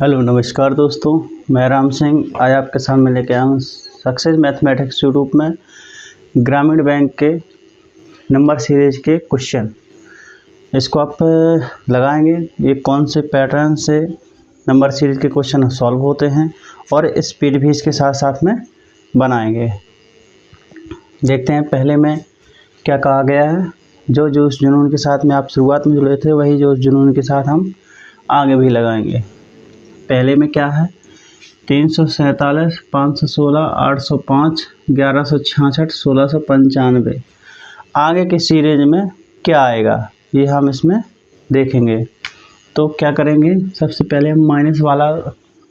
Hello नमस्कार दोस्तों, मैं राम सिंह आज आपके सामने लेके आया हूँ सक्सेस मैथमेटिक्स यूट्यूब में ग्रामीण बैंक के नंबर सीरीज के क्वेश्चन। इसको आप लगाएंगे, ये कौन से पैटर्न से नंबर सीरीज के क्वेश्चन सॉल्व होते हैं और स्पीड भी इसके साथ साथ में बनाएंगे। देखते हैं पहले में क्या कहा गया है। जो जोश जुनून के साथ में आप शुरुआत में जुड़े थे वही जोश जुनून के साथ हम आगे भी लगाएंगे। पहले में क्या है, 347, 516, 805, 1166, 1695। आगे के सीरीज में क्या आएगा ये हम इसमें देखेंगे। तो क्या करेंगे, सबसे पहले हम माइनस वाला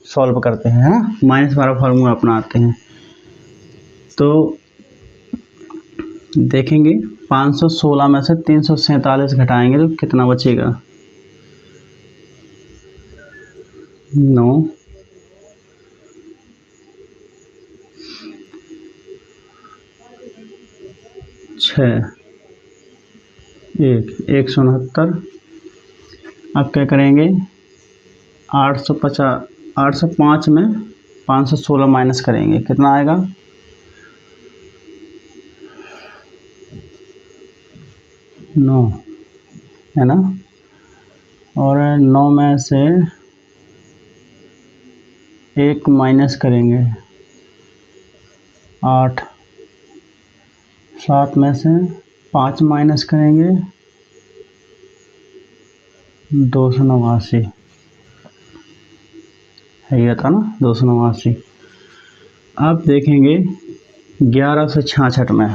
सॉल्व करते हैं, है ना। माइनस वाला फार्मूला अपनाते हैं। तो देखेंगे 516 में से 347 घटाएंगे तो कितना बचेगा, 9, 6, 169। अब क्या करेंगे, 850, 805 में 516 माइनस करेंगे, कितना आएगा, 9, है ना। और 9 में से 1 माइनस करेंगे, 8, 7 में से 5 माइनस करेंगे, 289 है, ये था ना 289। अब देखेंगे 1166 में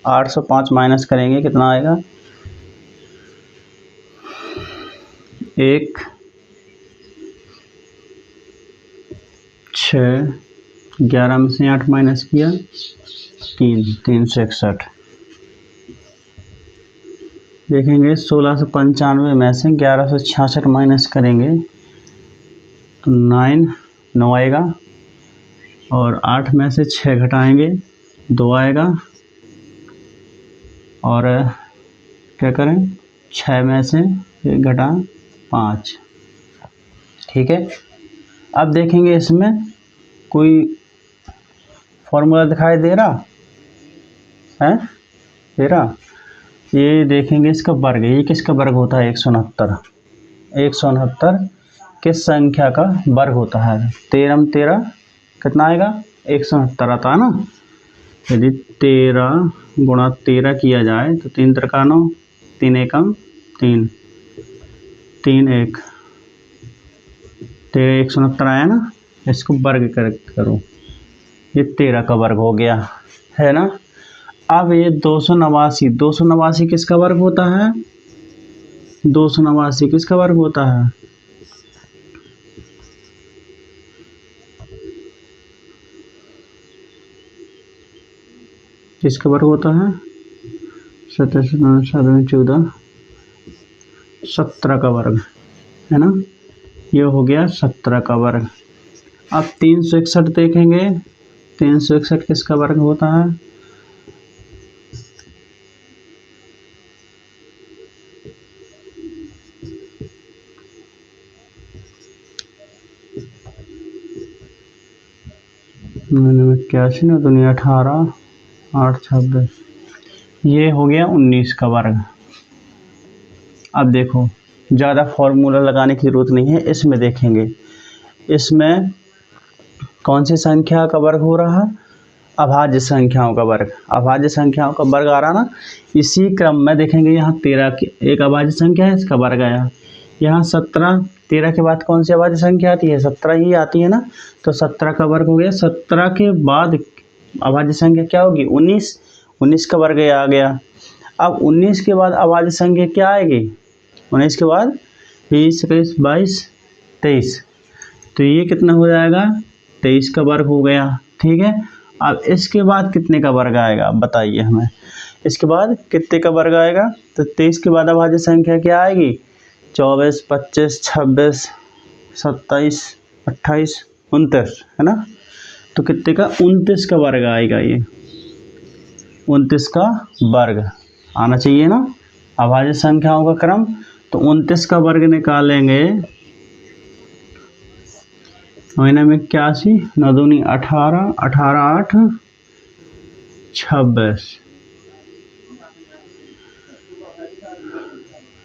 805 माइनस करेंगे, कितना आएगा, 1, 6, 11 में से 8 माइनस किया, 361। देखेंगे 1695 में से 1166 माइनस करेंगे तो 9 आएगा। और 8 में से 6 घटाएंगे 2 आएगा। और क्या करें, 6 में से 1 घटा 5, ठीक है। अब देखेंगे इसमें कोई फॉर्मूला दिखाई दे रहा है, ये देखेंगे इसका वर्ग, ये किसका वर्ग होता है, 169। 169 किस संख्या का वर्ग होता है, 13 में 13 कितना आएगा, 169 आता है ना। यदि 13 गुणा 13 किया जाए तो 3 त्रिका 9, 3 एकम 3, 3 1, 13 169 आया ना। इसको वर्ग करो, ये 13 का वर्ग हो गया, है ना। अब ये 289 किसका वर्ग होता है, 289 किसका वर्ग होता है, किसका वर्ग होता है, 27, 14, 17 का वर्ग, है ना। ये हो गया 17 का वर्ग। अब 361 देखेंगे, 361 किसका वर्ग होता है, मैंने 81 ना दुनिया 18, 8 26, ये हो गया 19 का वर्ग। अब देखो ज़्यादा फॉर्मूला लगाने की ज़रूरत नहीं है, इसमें देखेंगे इसमें कौन सी संख्या का वर्ग हो रहा है, अभाज्य संख्याओं का वर्ग। अभाज्य संख्याओं का वर्ग आ रहा ना, इसी क्रम में देखेंगे यहाँ 13 की एक अभाज्य संख्या है, इसका वर्ग आया। यहाँ 17, 13 के बाद कौन सी अभाज्य संख्या आती है, 17 ही आती है ना। तो 17 का वर्ग हो गया। 17 के बाद अभाज्य संख्या क्या होगी, 19, 19 का वर्ग आ गया। अब 19 के बाद अभाज्य संख्या क्या आएगी, 19 के बाद 20, 21, 22, 23, तो ये कितना हो जाएगा, 23 का वर्ग हो गया, ठीक है। अब इसके बाद कितने का वर्ग आएगा बताइए हमें, इसके बाद कितने का वर्ग आएगा, तो 23 के बाद अभाज्य संख्या क्या आएगी, 24, 25, 26, 27, 28, 29, है ना। तो कितने का, 29 का वर्ग आएगा, ये 29 का वर्ग आना चाहिए ना। अभाज्य संख्याओं का क्रम, तो 29 का वर्ग निकालेंगे 9 81, 9 दूनी 18, 18 8 26,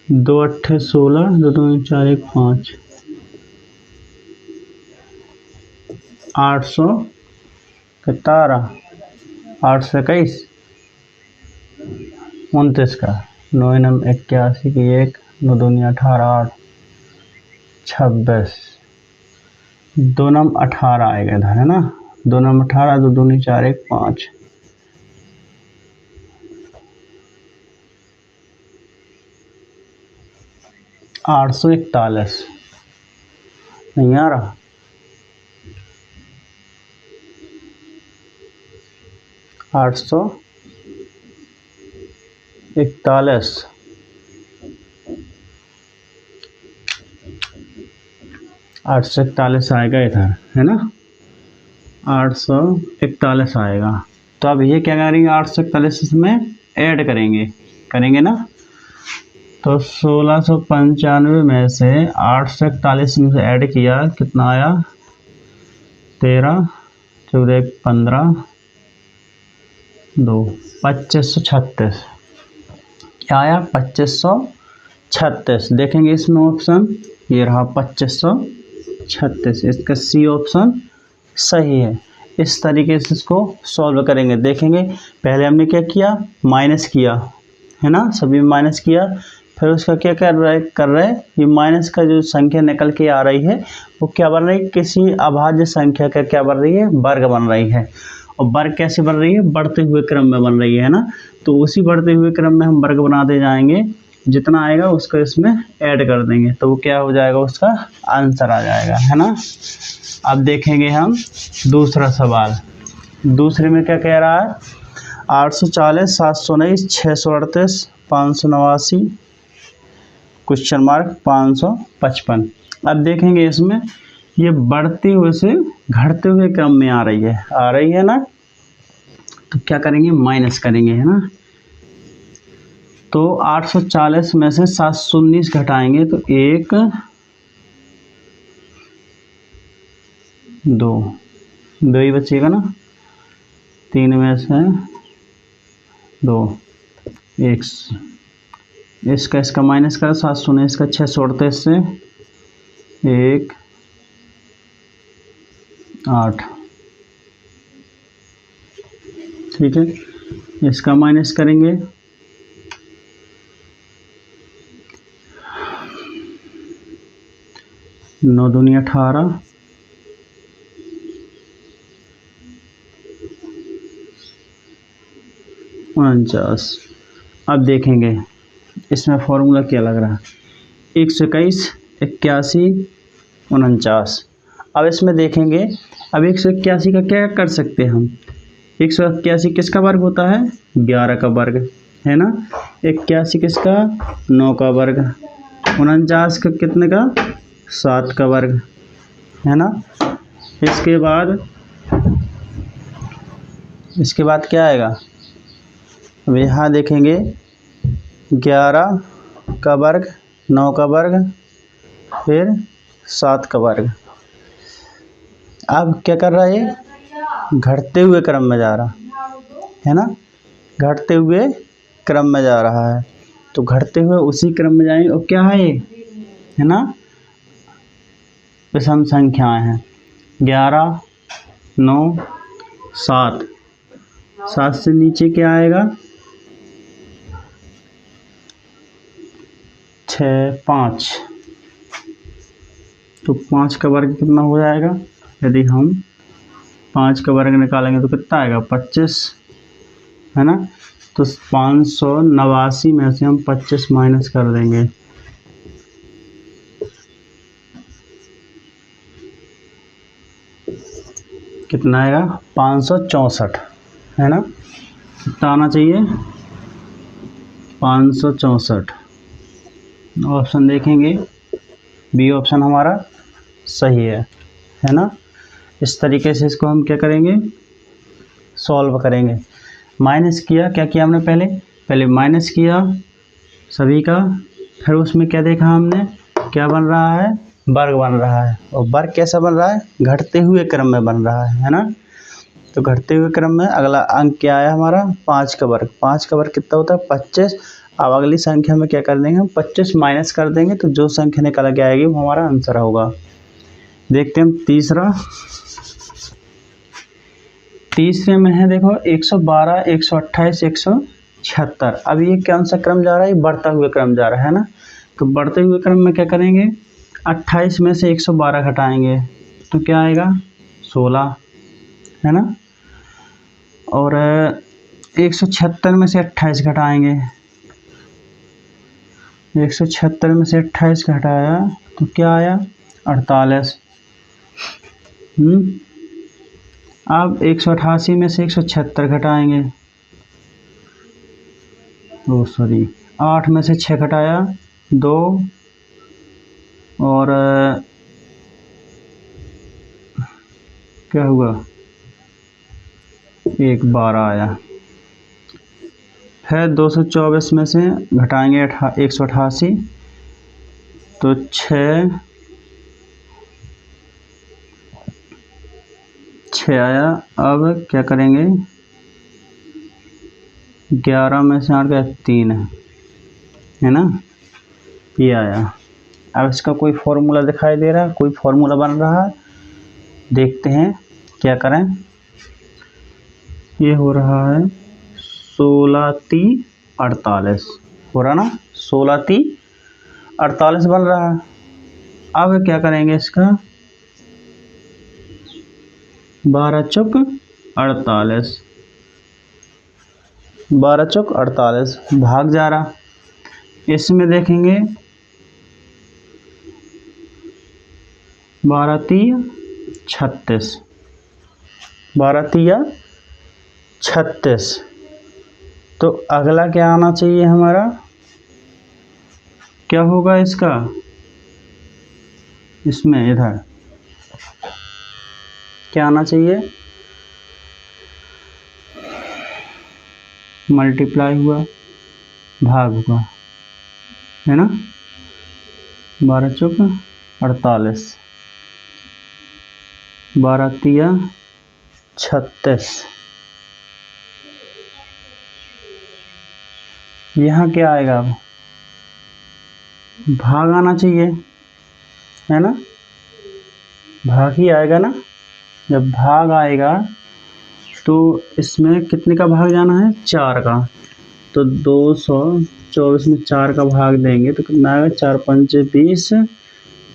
2 8 16, 2 दूनी 4 1 5, 800 17, 821, 29 का 9 81 की 1, 9 दूनी 18 8 26, 2 18 आएगा इधर, है ना। 2 18, 2 दूनी 4 1 5, 841 नहीं आ रहा। 841 841 आएगा इधर, है ना। 841 आएगा। तो अब ये क्या करेंगे, 841 इसमें ऐड करेंगे ना। तो 1695 में से 841 में से ऐड किया, कितना आया, 13 14 15 2 2536। क्या आया, 2536। देखेंगे इसमें ऑप्शन, ये रहा 2536, इसका सी ऑप्शन सही है। इस तरीके से इसको सॉल्व करेंगे। देखेंगे पहले हमने क्या किया, माइनस किया, है ना, सभी में माइनस किया। फिर उसका क्या कर रहे हैं, ये माइनस का जो संख्या निकल के आ रही है वो क्या बन रही है, किसी अभाज्य संख्या का क्या बन रही है, वर्ग बन रही है। और वर्ग कैसे बन रही है, बढ़ते हुए क्रम में बन रही है ना। तो उसी बढ़ते हुए क्रम में हम वर्ग बनाते जाएंगे, जितना आएगा उसको इसमें ऐड कर देंगे, तो वो क्या हो जाएगा, उसका आंसर आ जाएगा, है ना। अब देखेंगे हम दूसरा सवाल। दूसरे में क्या कह रहा है, 840 719 638 589 क्वेश्चन मार्क 555। अब देखेंगे इसमें ये बढ़ते हुए से घटते हुए क्रम में आ रही है ना। तो क्या करेंगे, माइनस करेंगे, है ना। तो 840 में से 719 घटाएंगे तो 1 2 ही बचेगा ना। 3 में से 2 1, इसका माइनस करा, 719 का 638 से 1 8, ठीक है। इसका माइनस करेंगे, 9 दूनी 18, 49। अब देखेंगे इसमें फॉर्मूला क्या लग रहा है, 121 81 49। अब इसमें देखेंगे, अब 181 का क्या कर सकते हैं हम, 181 किसका वर्ग होता है, 11 का वर्ग, है ना। 81 किसका, 9 का वर्ग। 49 का कितने का, 7 का वर्ग, है ना। इसके बाद क्या आएगा, अब यहाँ देखेंगे 11 का वर्ग, 9 का वर्ग, फिर 7 का वर्ग। अब क्या कर रहा है, ये घटते हुए क्रम में जा रहा है ना, घटते हुए क्रम में जा रहा है। तो घटते हुए उसी क्रम में जाएंगे। और क्या है ये, है ना, विषम संख्याएं हैं। 11 9 7, 7 से नीचे क्या आएगा, 6 5। तो 5 का वर्ग कितना हो जाएगा, यदि हम 5 का वर्ग निकालेंगे तो कितना आएगा, 25, है ना। तो 589 में से हम 25 माइनस कर देंगे, कितना आएगा, 564, है ना। कितना आना चाहिए, 564। ऑप्शन देखेंगे, बी ऑप्शन हमारा सही है ना। इस तरीके से इसको हम क्या करेंगे, सॉल्व करेंगे। माइनस किया, क्या किया हमने, पहले माइनस किया सभी का, फिर उसमें क्या देखा हमने, क्या बन रहा है, वर्ग बन रहा है। और वर्ग कैसा बन रहा है? घटते हुए क्रम में बन रहा है ना। तो घटते हुए क्रम में अगला अंक क्या आया हमारा? 5 का वर्ग। 5 का वर्ग कितना होता है? 25। अब अगली संख्या में क्या कर देंगे हम? 25 माइनस कर देंगे तो जो संख्या निकल के आएगी वो हमारा आंसर होगा। देखते हैं हम तीसरे में है देखो 112, 128, 176। अब ये कौन सा क्रम जा रहा है? बढ़ता हुए क्रम जा रहा है ना। तो बढ़ते हुए क्रम में क्या करेंगे? 28 में से 112 घटाएंगे तो क्या आएगा? 16 है ना। और 176 में से 28 घटाएंगे, 176 में से 28 घटाया तो क्या आया? 48। अब 188 में से 176 घटाएंगे, 8 में से 6 घटाया 2 और क्या हुआ? 1 12 आया। फिर 224 में से घटाएंगे 188 तो 6 आया। अब क्या करेंगे? 11 में से 8 का 3 है ना, ये आया। अब इसका कोई फॉर्मूला दिखाई दे रहा है? कोई फॉर्मूला बन रहा है? देखते हैं क्या करें। ये हो रहा है 16 3 48 हो रहा ना, 16 3 48 बन रहा है। अब क्या करेंगे इसका? 12 चौक 48, 12 चौक 48 भाग जा रहा। इसमें देखेंगे 12 3 36, 12 3 36। तो अगला क्या आना चाहिए हमारा? क्या होगा इसका? इसमें इधर क्या आना चाहिए? मल्टीप्लाई हुआ भाग हुआ है ना। 12 चौक 48, 12 3 36। यहाँ क्या आएगा? अब भाग आना चाहिए है ना, भाग ही आएगा ना। जब भाग आएगा तो इसमें कितने का भाग जाना है? 4 का। तो 224 में 4 का भाग देंगे तो कितना आएगा? 4 5 20,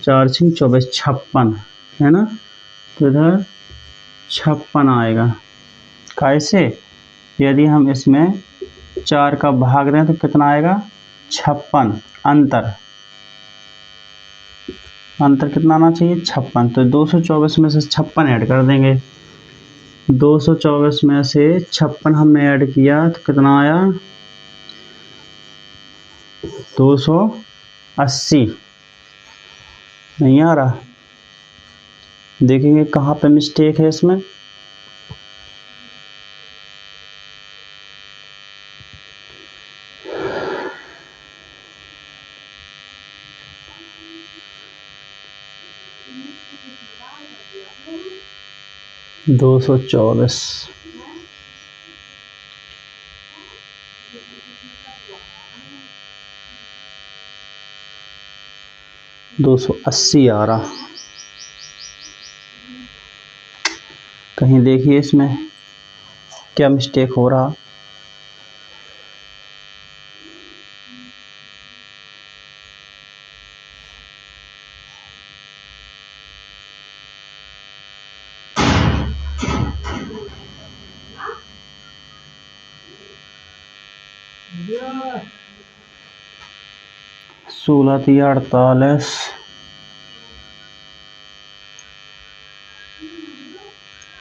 4 6 24, 56 है ना। तो इधर 56 आएगा। कैसे? यदि हम इसमें 4 का भाग दें तो कितना आएगा? 56। अंतर कितना आना चाहिए? 56। तो 224 में से 56 ऐड कर देंगे। 224 में से 56 हमने ऐड किया तो कितना आया? 280। नहीं आ रहा? देखेंगे कहाँ पे मिस्टेक है इसमें। दो 224 280 आ रहा। कहीं देखिए इसमें क्या मिस्टेक हो रहा। सोलह 3 48,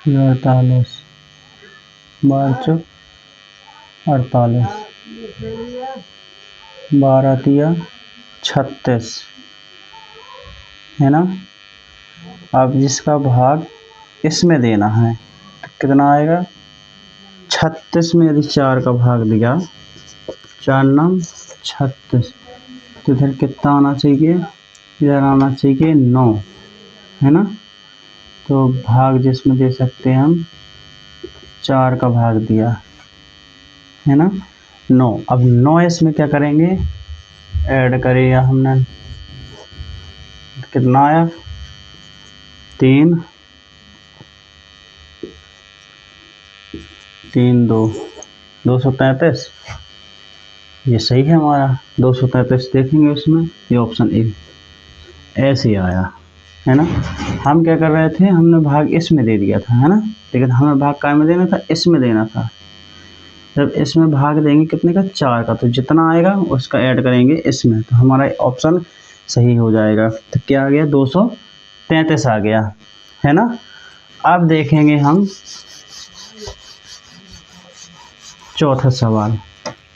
48, 12 चौक 48, 12 3 36 है ना। अब जिसका भाग इसमें देना है तो कितना आएगा? 36 में यदि 4 का भाग दिया, 4 9 36 तो इधर कितना आना चाहिए? इधर आना चाहिए 9, है ना। तो भाग जिसमें दे सकते हैं हम 4 का भाग दिया, है ना 9। अब 9 इसमें क्या करेंगे, ऐड करेगा हमने, कितना आया 3 3 2 233, ये सही है हमारा 233। देखेंगे उसमें ये ऑप्शन ए ऐसे ही आया, है ना। हम क्या कर रहे थे, हमने भाग इसमें दे दिया था, है ना, लेकिन हमें भाग काय में देना था, इसमें देना था। जब इसमें भाग देंगे कितने का, 4 का, तो जितना आएगा उसका ऐड करेंगे इसमें, तो हमारा ऑप्शन सही हो जाएगा। तो क्या आ गया 233 आ गया, है ना। अब देखेंगे हम चौथा सवाल।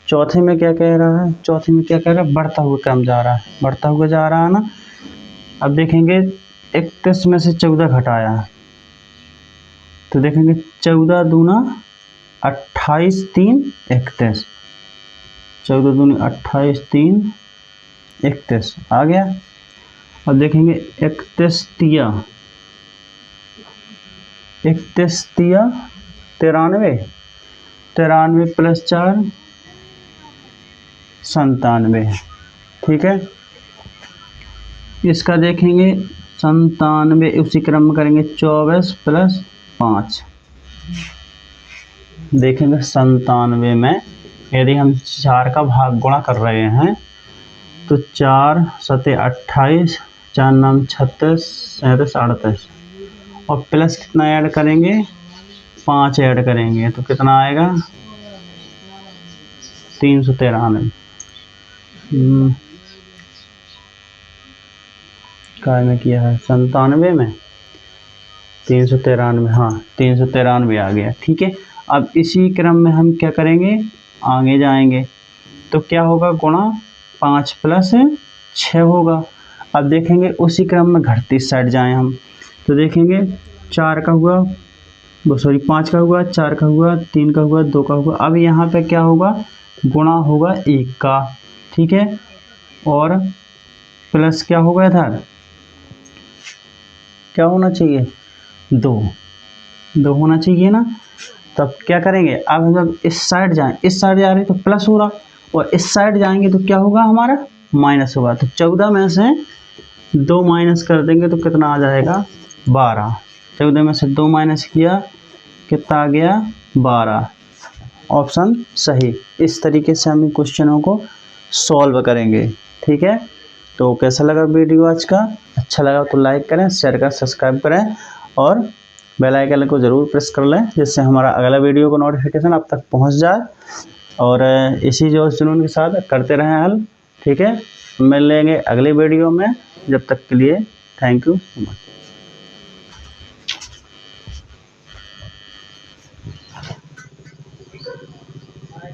चौथे में क्या कह रहा है, चौथे में क्या कह रहा है, बढ़ता हुआ क्रम जा रहा है, बढ़ता हुआ जा रहा है ना। अब देखेंगे 31 में से 14 घटाया, तो देखेंगे 14 दूना 28 3 31, 14 दूनी 28 3 31 आ गया। अब देखेंगे 31 तिया 93 93 प्लस 4 97, ठीक है। इसका देखेंगे 97, उसी क्रम में करेंगे 24 प्लस 5, देखेंगे 97 में यदि हम 4 का भाग गुणा कर रहे हैं तो 4 7 28, 4 9 36, 37 38, और प्लस कितना ऐड करेंगे, 5 ऐड करेंगे, तो कितना आएगा 393। काय में किया है, 97 में 393, हाँ 393 आ गया, ठीक है। अब इसी क्रम में हम क्या करेंगे, आगे जाएंगे तो क्या होगा, गुणा 5 प्लस 6 होगा। अब देखेंगे उसी क्रम में घटती साइड जाएं हम, तो देखेंगे 4 का हुआ, 5 का हुआ, 4 का हुआ, 3 का हुआ, 2 का हुआ। अब यहाँ पे क्या होगा, गुणा होगा 1 का, ठीक है, और प्लस क्या होगा, इधर क्या होना चाहिए, 2 होना चाहिए ना। तब क्या करेंगे, अब हम जब इस साइड जाएं, इस साइड जा रहे तो प्लस हो रहा, और इस साइड जाएंगे तो क्या होगा, हमारा माइनस होगा। तो 14 में से 2 माइनस कर देंगे तो कितना आ जाएगा 12, 14 में से 2 माइनस किया कितना आ गया 12, ऑप्शन सही। इस तरीके से हम क्वेश्चनों को सॉल्व करेंगे, ठीक है। तो कैसा लगा वीडियो आज का, अच्छा लगा तो लाइक करें, शेयर करें, सब्सक्राइब करें, और बेल आइकन को ज़रूर प्रेस कर लें, जिससे हमारा अगला वीडियो का नोटिफिकेशन आप तक पहुंच जाए। और इसी जोश जुनून के साथ करते रहें हल, ठीक है। मिल लेंगे अगले वीडियो में, जब तक के लिए थैंक यू सो मच।